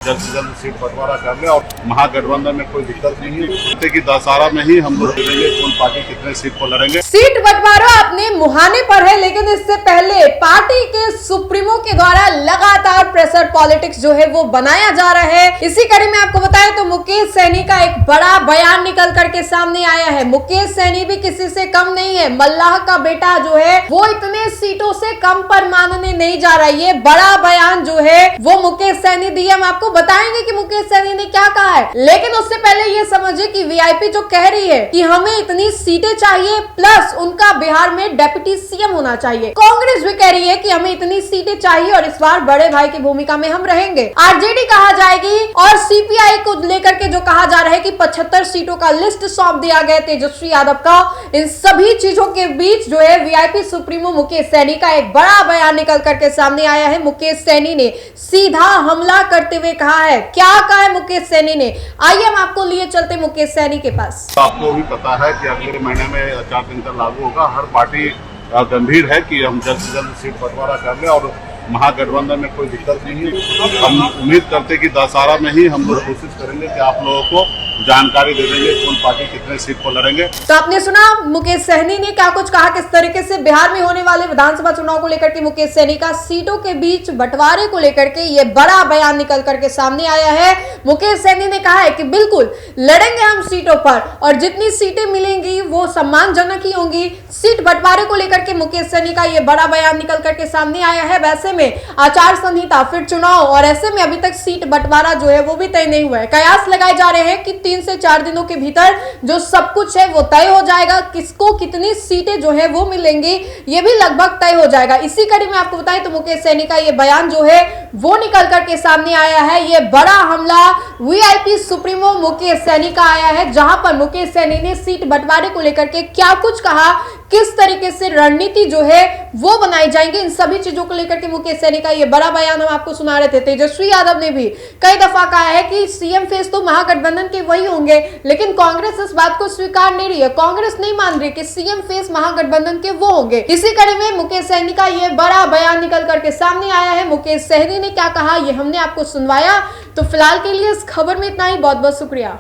जल्द से जल्द सीट बंटवारा कर ले और महागठबंधन में कोई दिक्कत नहीं है कि दशहरा में ही हम लोग देखेंगे कौन पार्टी कितने सीट को लड़ेंगे। सीट बंटवारा अपने मुहाने पर है, लेकिन इससे पहले पार्टी के सुप्रीमो के द्वारा लगातार प्रेशर पॉलिटिक्स जो है वो बनाया जा रहा है। इसी कड़ी में आपको बताएं तो मुकेश सहनी का एक बड़ा बयान निकल करके सामने आया है। मुकेश सहनी भी किसी से कम नहीं है, मल्लाह का बेटा जो है वो इतने सीटों से कम पर मानने नहीं जा रहा है। ये बड़ा बयान जो है वो मुकेश सहनी दिया, हम आपको बताएंगे कि मुकेश सहनी ने क्या कहा है। लेकिन उससे पहले ये समझिए कि वीआईपी जो कह रही है कि हमें इतनी सीटें चाहिए प्लस उनका बिहार में डेप्यूटी सीएम होना चाहिए, कांग्रेस भी कह रही है कि हमें इतनी सीटें चाहिए और इस बार बड़े भाई की भूमिका में हम रहेंगे। आरजेडी कहा जाएगी और सीपीआई को लेकर के जो कहा जा रहा है कि 75 सीटों का लिस्ट सौंप दिया गया तेजस्वी यादव का। इन सभी चीजों के बीच जो है वीआईपी सुप्रीमो मुकेश सहनी का एक बड़ा बयान निकल करके सामने आया है। मुकेश सहनी ने सीधा हमला करते हुए कहा है, क्या कहा है मुकेश सहनी ने, आइए हम आपको लिए चलते मुकेश सहनी के पास। आपको भी पता है कि अगले महीने में आचार संहिता लागू होगा। हर पार्टी गंभीर है कि हम जल्द से जल्द सीट बंटवारा कर ले और महागठबंधन में कोई दिक्कत नहीं है। हम उम्मीद करते कि दशहरा में ही हम लोग कोशिश करेंगे कि आप लोगों को जानकारी दे देंगे कौन पार्टी कितने सीट को लड़ेंगे। तो आपने सुना मुकेश सहनी ने क्या कुछ कहा, किस तरीके से बिहार में होने वाले विधानसभा चुनाव को लेकर के मुकेश सहनी का सीटों के बीच बंटवारे को लेकर के ये बड़ा बयान निकल करके सामने आया है। मुकेश सहनी ने कहा है कि बिल्कुल लड़ेंगे हम सीटों पर और जितनी सीटें मिलेंगी वो सम्मानजनक ही होंगी। सीट बंटवारे को लेकर के मुकेश सहनी का ये बड़ा बयान निकल करके सामने आया है। वैसे में आचार संहिता फिर चुनाव और ऐसे में अभी तक सीट बंटवारा जो है वो भी तय नहीं हुआ है। कयास लगाए जा रहे हैं कि 3 से 4 दिनों के भीतर जो सब कुछ है वो तय हो जाएगा। किसको कितनी सीटें जो है वो मिलेंगी ये भी लगभग तय हो जाएगा। इसी कड़ी में आपको बताएं तो मुकेश सहनी का ये बयान जो है वो निकल करके सामने आया है। ये बड़ा हमला वीआईपी सुप्रीमो मुकेश सहनी का आया है, जहां पर मुकेश सहनी ने सीट बंटवारे को लेकर के क्या कुछ कहा, किस तरीके से रणनीति जो है वो बनाई जाएंगे, इन सभी चीजों को लेकर के मुकेश सहनी का ये बड़ा बयान हम आपको सुना रहे थे। तेजस्वी यादव ने भी कई दफा कहा है कि सीएम फेस तो महागठबंधन के वही होंगे, लेकिन कांग्रेस इस बात को स्वीकार नहीं रही है। कांग्रेस नहीं मान रही कि सीएम फेस महागठबंधन के वो होंगे। इसी कड़ी में मुकेश सहनी का ये बड़ा बयान निकल करके सामने आया है। मुकेश सहनी ने क्या कहा ये हमने आपको सुनवाया। तो फिलहाल के लिए इस खबर में इतना ही। बहुत बहुत शुक्रिया।